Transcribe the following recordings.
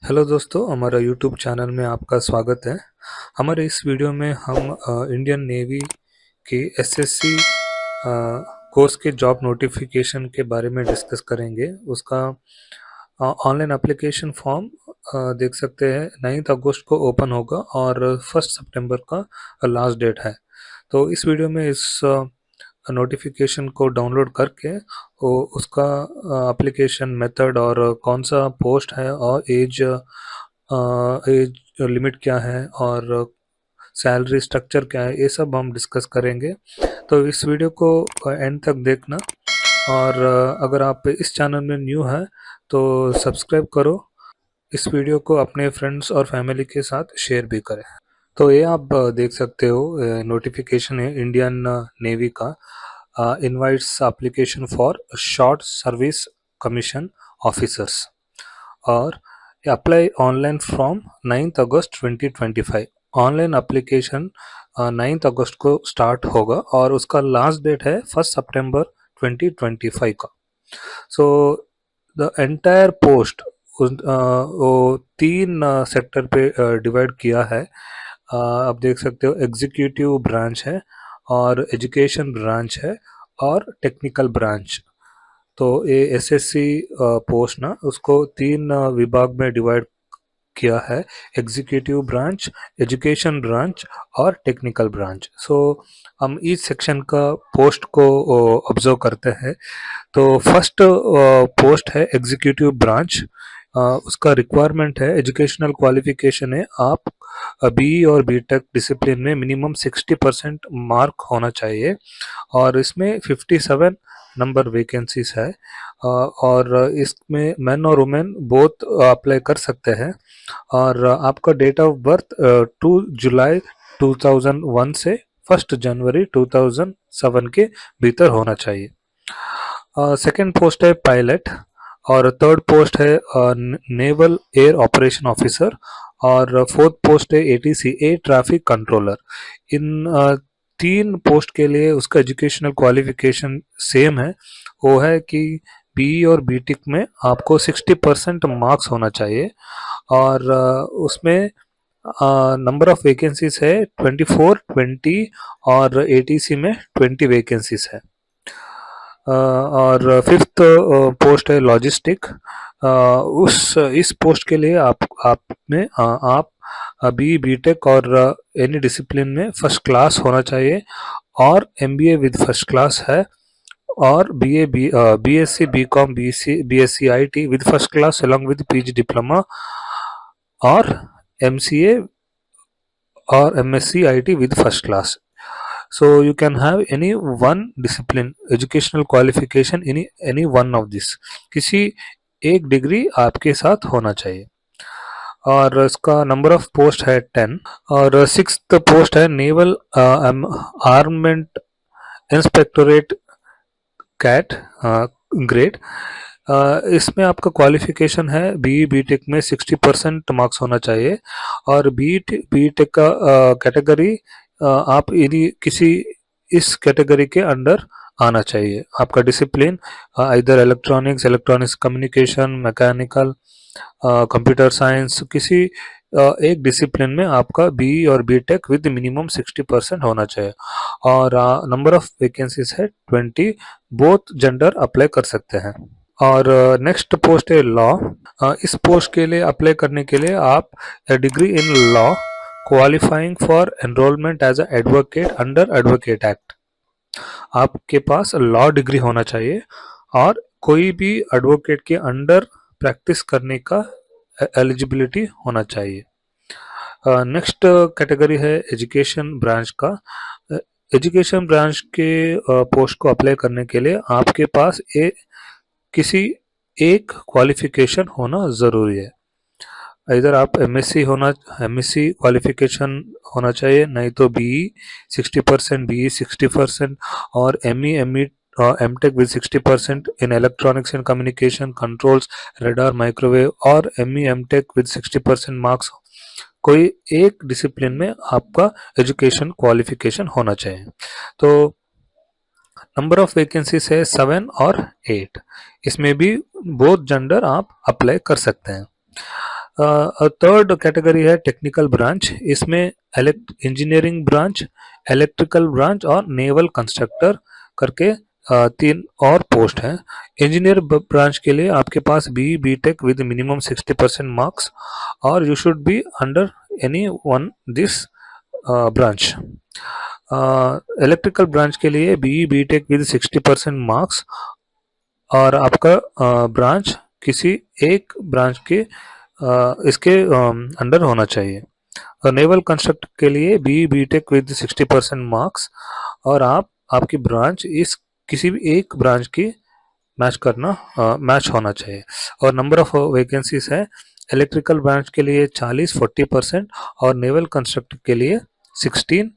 Hello दोस्तों, हमारा YouTube channel में आपका स्वागत है। हमारे इस वीडियो में हम इंडियन नेवी की एसएससी कोर्स के जॉब नोटिफिकेशन के बारे में डिस्कस करेंगे। उसका ऑनलाइन एप्लीकेशन फॉर्म देख सकते हैं 9 अगस्त को ओपन होगा और 1 सितंबर का लास्ट डेट है। तो इस वीडियो में इस नोटिफिकेशन को डाउनलोड करके उसका एप्लीकेशन मेथड और कौन सा पोस्ट है और एज लिमिट क्या है और सैलरी स्ट्रक्चर क्या है, ये सब हम डिस्कस करेंगे। तो इस वीडियो को एंड तक देखना और अगर आप इस चैनल में न्यू है तो सब्सक्राइब करो। इस वीडियो को अपने फ्रेंड्स और फैमिली के साथ शेयर भी करें। तो ये आप देख सकते हो, नोटिफिकेशन है इंडियन नेवी का, invites application for short service commission officers और apply online from 9 August 2025। Online application 9 अगस्त को स्टार्ट होगा और उसका लास्ट डेट है 1 सितंबर 2025 का। सो द एंटायर पोस्ट वो 3 सेक्टर पे डिवाइड किया है। आप देख सकते हो, एग्जीक्यूटिव ब्रांच है और एजुकेशन ब्रांच है और टेक्निकल ब्रांच। तो ये एसएससी पोस्ट ना उसको 3 विभाग में डिवाइड किया है: एग्जीक्यूटिव ब्रांच, एजुकेशन ब्रांच और टेक्निकल ब्रांच। सो हम इस सेक्शन का पोस्ट को ऑब्जर्व करते हैं। तो फर्स्ट पोस्ट है एग्जीक्यूटिव ब्रांच। उसका रिक्वायरमेंट है, एजुकेशनल क्वालिफिकेशन है, आप बी और बी टेक डिसिप्लिन में मिनिमम 60% मार्क होना चाहिए और इसमें 57 नंबर वैकेंसीज है। और इसमें मैन और वुमेन बोथ अप्लाई कर सकते हैं और आपका डेट ऑफ बर्थ 2 जुलाई 2001 से 1 जनवरी 2007 के भीतर होना चाहिए। सेकेंड पोस्ट है पायलट और थर्ड पोस्ट है नेवल एयर ऑपरेशन ऑफिसर और फोर्थ पोस्ट है एटीसी एयर ट्रैफिक कंट्रोलर। इन 3 पोस्ट के लिए उसका एजुकेशनल क्वालिफिकेशन सेम है, वो है कि बी और बीटेक में आपको 60% मार्क्स होना चाहिए और उसमें नंबर ऑफ वैकेंसीज है 24, 20 और एटीसी में 20 वैकेंसीज है। और फिफ्थ पोस्ट है लॉजिस्टिक। उस इस पोस्ट के लिए आप बी बीटेक और एनी डिसिप्लिन में फर्स्ट क्लास होना चाहिए और एमबीए विद फर्स्ट क्लास है और BSc BCom BSc IT with first class along with PG diploma और एमसीए और MSc IT with first class. So you can have any one discipline educational qualification in any one of this। किसी एक degree आपके साथ होना चाहिए और इसका नंबर ऑफ पोस्ट है 10। और सिक्स्थ पोस्ट है नेवल आर्मेंट इंस्पेक्टोरेट कैट ग्रेड। इसमें आपका क्वालिफिकेशन है बी बीटेक में 60% मार्क्स होना चाहिए और बीटेक का कैटेगरी आप यदि किसी इस कैटेगरी के अंडर आना चाहिए। आपका डिसिप्लिन इधर electronics communication, mechanical, computer science, किसी एक डिसिप्लिन में आपका बी और बीटेक विद मिनिमम 60% होना चाहिए और नंबर ऑफ वैकेंसीज है 20। बोथ जेंडर अप्लाई कर सकते हैं। और नेक्स्ट पोस्ट है लॉ। इस पोस्ट के लिए अप्लाई करने के लिए आप degree in law qualifying for enrolment as a advocate under advocate act. आपके पास लॉ डिग्री होना चाहिए और कोई भी एडवोकेट के अंडर प्रैक्टिस करने का एलिजिबिलिटी होना चाहिए। नेक्स्ट कैटेगरी है एजुकेशन ब्रांच का। एजुकेशन ब्रांच के पोस्ट को अप्लाई करने के लिए आपके पास किसी एक क्वालिफिकेशन होना ज़रूरी है। इधर आप एमएससी क्वालिफिकेशन होना चाहिए, नहीं तो बीई 60%, बीई 60% और ME MTech with 60% in electronics and communication, controls, radar, microwave और एमई एमटेक विद 60% मार्क्स। कोई एक डिसिप्लिन में आपका एजुकेशन क्वालिफिकेशन होना चाहिए। तो नंबर ऑफ वैकेंसीज है 7 और 8। इसमें भी बोथ जेंडर आप अप्लाई कर सकते हैं। थर्ड कैटेगरी है टेक्निकल ब्रांच, इसमें इंजीनियरिंग ब्रांच, इलेक्ट्रिकल ब्रांच और नेवल कंस्ट्रक्टर करके तीन और पोस्ट हैं। इंजीनियर ब्रांच के लिए आपके पास B Tech with minimum 60% marks और you should be under any one this branch. Electrical branch के लिए बी टेक विद 60% मार्क्स और आपका ब्रांच किसी एक ब्रांच के इसके अंडर होना चाहिए। और नेवल कंस्ट्रक्ट के लिए बी टेक विद 60% मार्क्स और आपकी ब्रांच इस किसी भी एक ब्रांच की मैच होना चाहिए। और नंबर ऑफ वैकेंसीज है इलेक्ट्रिकल ब्रांच के लिए 40-40% और नेवल कंस्ट्रक्ट के लिए 16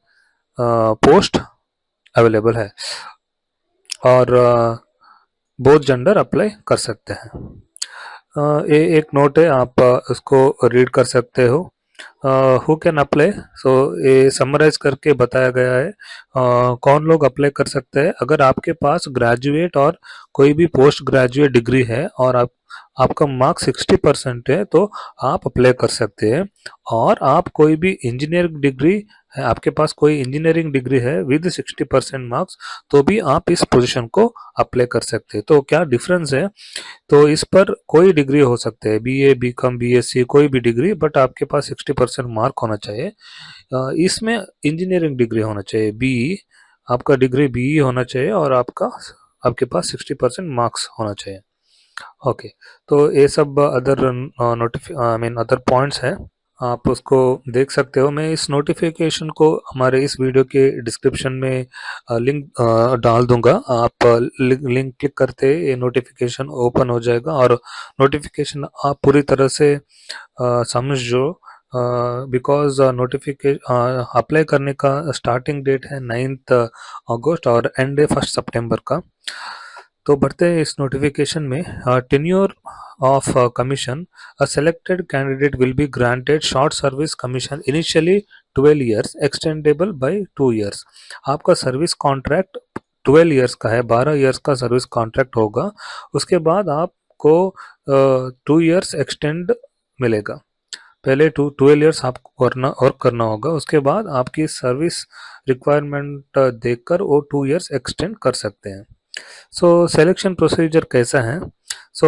पोस्ट अवेलेबल है और बोथ जेंडर अप्लाई कर सकते हैं। एक नोट है, आप उसको रीड कर सकते हो। हु कैन अप्लाई, सो ये समराइज करके बताया गया है कौन लोग अप्लाई कर सकते हैं। अगर आपके पास ग्रेजुएट और कोई भी पोस्ट ग्रेजुएट डिग्री है और आपका मार्क्स 60% है तो आप अप्लाई कर सकते हैं। और आप कोई भी इंजीनियरिंग डिग्री है, आपके पास कोई इंजीनियरिंग डिग्री है विद 60% मार्क्स तो भी आप इस पोजीशन को अप्लाई कर सकते हैं। तो क्या डिफरेंस है, तो इस पर कोई डिग्री हो सकते हैं, बीए, बीकॉम, बीएससी, कोई भी डिग्री, बट आपके पास 60% मार्क होना चाहिए। इसमें इंजीनियरिंग डिग्री होना चाहिए, बीई, आपका डिग्री बीई होना चाहिए और आपके पास 60% मार्क्स होना चाहिए। ओके, तो ये सब अदर अदर पॉइंट्स है, आप उसको देख सकते हो। मैं इस नोटिफिकेशन को हमारे इस वीडियो के डिस्क्रिप्शन में लिंक डाल दूंगा। आप लिंक क्लिक करते ये नोटिफिकेशन ओपन हो जाएगा और नोटिफिकेशन आप पूरी तरह से समझो बिकॉज नोटिफिकेशन अप्लाई करने का स्टार्टिंग डेट है 9 अगस्त और एंड है 1 सितंबर का। तो बढ़ते हैं इस नोटिफिकेशन में। Tenure of commission, a selected candidate will be granted short service commission initially 12 years extendable by 2 years। आपका सर्विस कॉन्ट्रैक्ट 12 इयर्स का है, 12 इयर्स का सर्विस कॉन्ट्रैक्ट होगा। उसके बाद आपको 2 इयर्स एक्सटेंड मिलेगा। पहले 12 इयर्स आपको करना होगा, उसके बाद आपकी सर्विस रिक्वायरमेंट देखकर वो 2 इयर्स एक्सटेंड कर सकते हैं। सो सिलेक्शन प्रोसीजर कैसा है, सो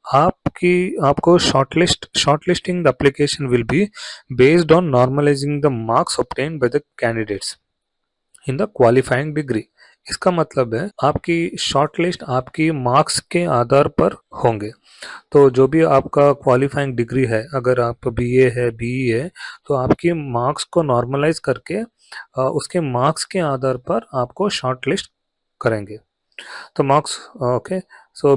आपको shortlisting the application will be based on normalising the marks obtained by the candidates in the qualifying degree. इसका मतलब है आपकी शॉर्टलिस्ट आपकी मार्क्स के आधार पर होंगे। तो जो भी आपका क्वालिफाइंग डिग्री है, अगर आप बीए है, बीई है, तो आपकी मार्क्स को नॉर्मलाइज करके उसके मार्क्स के आधार पर आपको शॉर्टलिस्ट करेंगे। तो marks, okay, so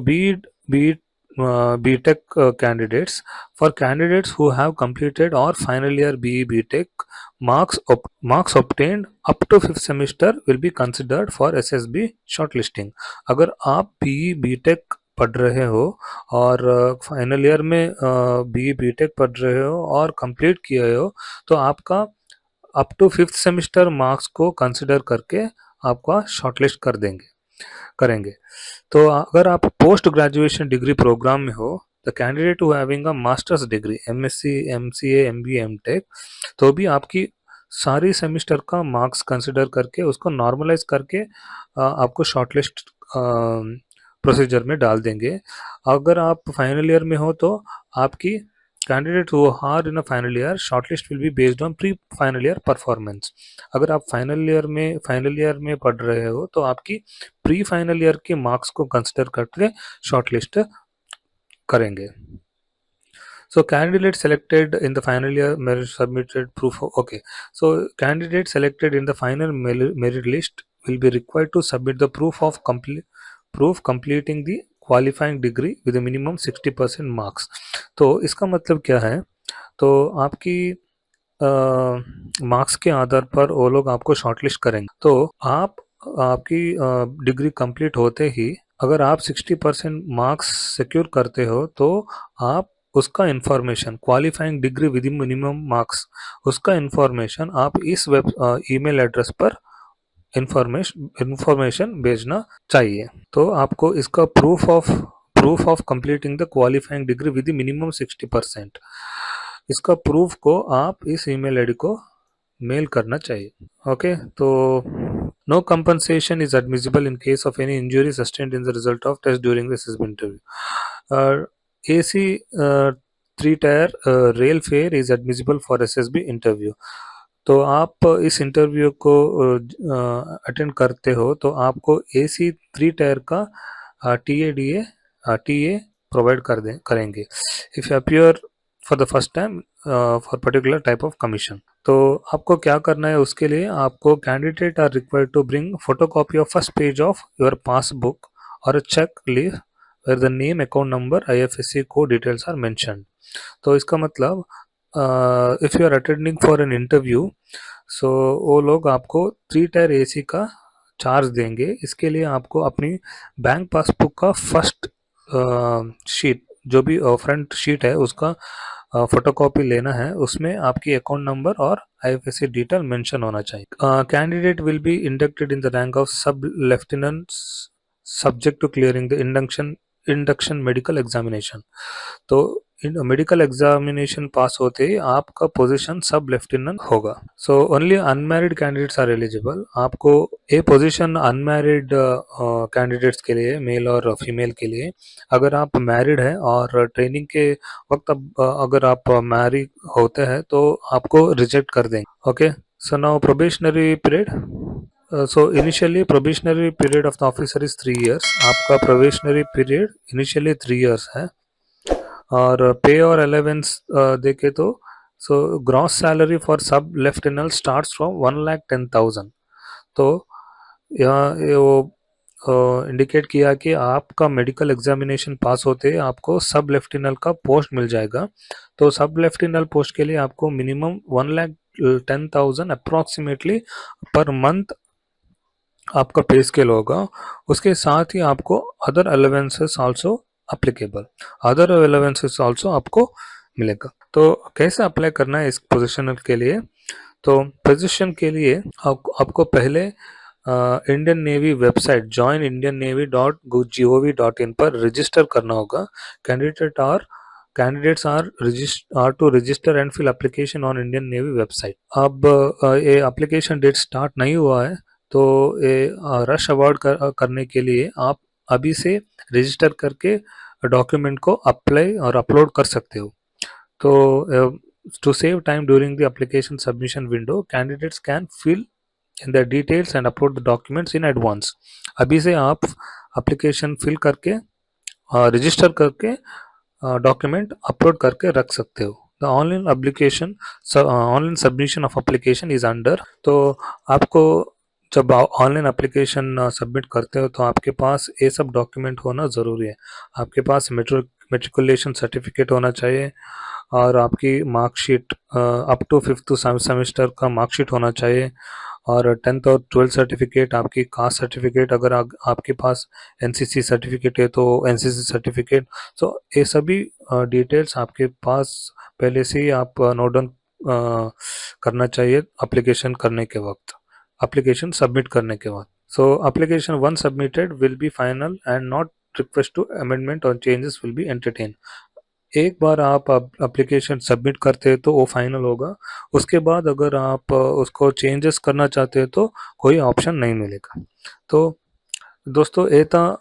BTech candidates, for candidates who have completed or final year BE BTech, marks obtained up to 5th semester will be considered for SSB shortlisting। अगर आप BE BTech पढ़ रहे हो और फाइनल ईयर में BE BTech पढ़ रहे हो और कंप्लीट किए हो तो आपका up to 5th semester marks को कंसिडर करके आपका शॉर्टलिस्ट करेंगे। तो अगर आप पोस्ट ग्रेजुएशन डिग्री प्रोग्राम में हो, the candidate who having a masters degree MSc, MCA, MBA, MTech, तो भी आपकी सारी सेमेस्टर का मार्क्स कंसिडर करके उसको नॉर्मलाइज करके आपको शॉर्टलिस्ट प्रोसीजर में डाल देंगे। अगर आप फाइनल ईयर में हो तो आपकी candidate who are in a final year shortlist will be based on pre final year performance। अगर आप फाइनल ईयर में पढ़ रहे हो तो आपकी प्री फाइनल ईयर के मार्क्स को कंसिडर करके शॉर्टलिस्ट करेंगे। So candidate selected in the final year merit submitted proof of, okay, so candidate selected in the final merit list will be required to submit the proof completing the qualifying degree with minimum 60% marks. तो इसका मतलब क्या है, तो आपकी marks के आधार पर वो लोग आपको शॉर्टलिस्ट करेंगे। तो आपकी डिग्री कंप्लीट होते ही अगर आप 60% मार्क्स सिक्योर करते हो तो आप उसका information, qualifying degree with minimum marks, उसका इंफॉर्मेशन आप इस ईमेल एड्रेस पर इंफॉर्मेशन भेजना चाहिए। तो आपको इसका proof proof of completing the qualifying degree with minimum 60%। इसका प्रूफ को आप इस ईमेल आईडी को मेल करना चाहिए। ओके, तो no compensation is admissible in case of any injury sustained in the result of test during the SSB interview. AC 3-tier rail fare is admissible for SSB interview। तो आप इस interview को attend करते हो तो आपको AC 3-tier का TA provide करेंगे if you appear for the first time for particular type of commission. तो आपको क्या करना है, उसके लिए आपको candidate are required to bring photocopy of first page of your passbook और cheque leaf where the name, account number, IFSC code details are mentioned. तो इसका मतलब if you are attending for an interview, so वो लोग आपको 3-tier AC का charge देंगे। इसके लिए आपको अपनी बैंक पासबुक का फर्स्ट शीट, जो भी फ्रंट शीट है उसका फोटोकॉपी लेना है, उसमें आपकी अकाउंट नंबर और IFSC डिटेल मेंशन होना चाहिए। Candidate will be inducted in the rank of sub lieutenant subject to clearing the induction medical examination. तो मेडिकल एग्जामिनेशन पास होते ही आपका पोजीशन सब लेफ्टिनेंट होगा। So only unmarried candidates are eligible. आपको ये position unmarried candidates के लिए, mail और फीमेल के लिए। अगर आप मैरिड हैं और ट्रेनिंग के वक्त अगर आप मैरिड होते हैं तो आपको रिजेक्ट कर देंगे। Okay, so now probationary period. So initially probationary period of the officer is 3 years। आपका प्रोबेशनरी पीरियड इनिशियली 3 years है। और पे और अलेवेंस देखे तो सो ग्रॉस सैलरी फॉर सब लेफ्टिनेंट स्टार्ट्स फ्रॉम 1,10,000। तो यहाँ वो इंडिकेट किया कि आपका मेडिकल एग्जामिनेशन पास होते आपको सब लेफ्टिनेंट का पोस्ट मिल जाएगा। तो सब लेफ्टिनेंट पोस्ट के लिए आपको मिनिमम 1,10,000 अप्रॉक्सीमेटली पर मंथ आपका पे स्केल होगा। उसके साथ ही आपको other allowances also applicable, other allowances also आपको मिलेगा। तो कैसे अप्लाई करना है इस पोजीशन के लिए? तो पोजीशन के लिए आपको पहले इंडियन नेवी वेबसाइट joinindiannavy.gov.in पर रजिस्टर करना होगा। Candidates are to register and fill application on Indian Navy website. अब ये एप्लीकेशन डेट स्टार्ट नहीं हुआ है, तो ये रश अवॉइड करने के लिए आप अभी से रजिस्टर करके डॉक्यूमेंट को अप्लाई और अपलोड कर सकते हो। तो to save time during the application submission window, candidates can fill in the details and upload the documents in advance. अभी से आप एप्लीकेशन फिल करके रजिस्टर करके डॉक्यूमेंट अपलोड करके रख सकते हो। The online submission of application is under. तो आपको जब ऑनलाइन एप्लीकेशन सबमिट करते हो तो आपके पास ये सब डॉक्यूमेंट होना ज़रूरी है। आपके पास मेट्रिकुलेशन सर्टिफिकेट होना चाहिए और आपकी marksheet up to 5th semester का मार्कशीट होना चाहिए और 10th और 12th सर्टिफिकेट, आपकी कास्ट सर्टिफिकेट, अगर आपके पास NCC सर्टिफिकेट है तो NCC सर्टिफिकेट। सो ये सभी डिटेल्स आपके पास पहले से ही आप नोट डाउन करना चाहिए एप्लीकेशन करने के वक्त, एप्लीकेशन सबमिट करने के बाद। So application one submitted will be final and not request to amendment और चेंजेस विल बी एंटरटेन। एक बार आप एप्लीकेशन सबमिट करते हैं तो वो फाइनल होगा। उसके बाद अगर आप उसको चेंजेस करना चाहते हैं तो कोई ऑप्शन नहीं मिलेगा। तो दोस्तों ये था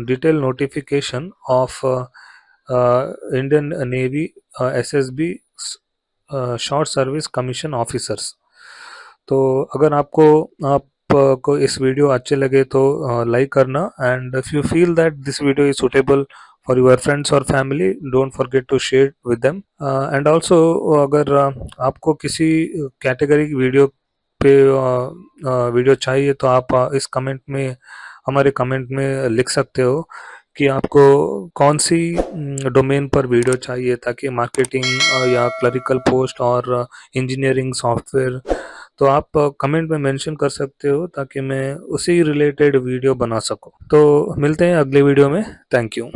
detail notification of Indian navy SSB short service commission officers. तो अगर आपको इस वीडियो अच्छे लगे तो लाइक करना, and if you feel that this video is suitable for your friends और family, don't forget to share with them. And also अगर आपको किसी कैटेगरी की वीडियो पे वीडियो चाहिए तो आप इस कमेंट में, हमारे कमेंट में लिख सकते हो कि आपको कौन सी डोमेन पर वीडियो चाहिए, ताकि मार्केटिंग या क्लरिकल पोस्ट और इंजीनियरिंग सॉफ्टवेयर। तो आप कमेंट में मेंशन कर सकते हो ताकि मैं उसी रिलेटेड वीडियो बना सकूं। तो मिलते हैं अगले वीडियो में। Thank you.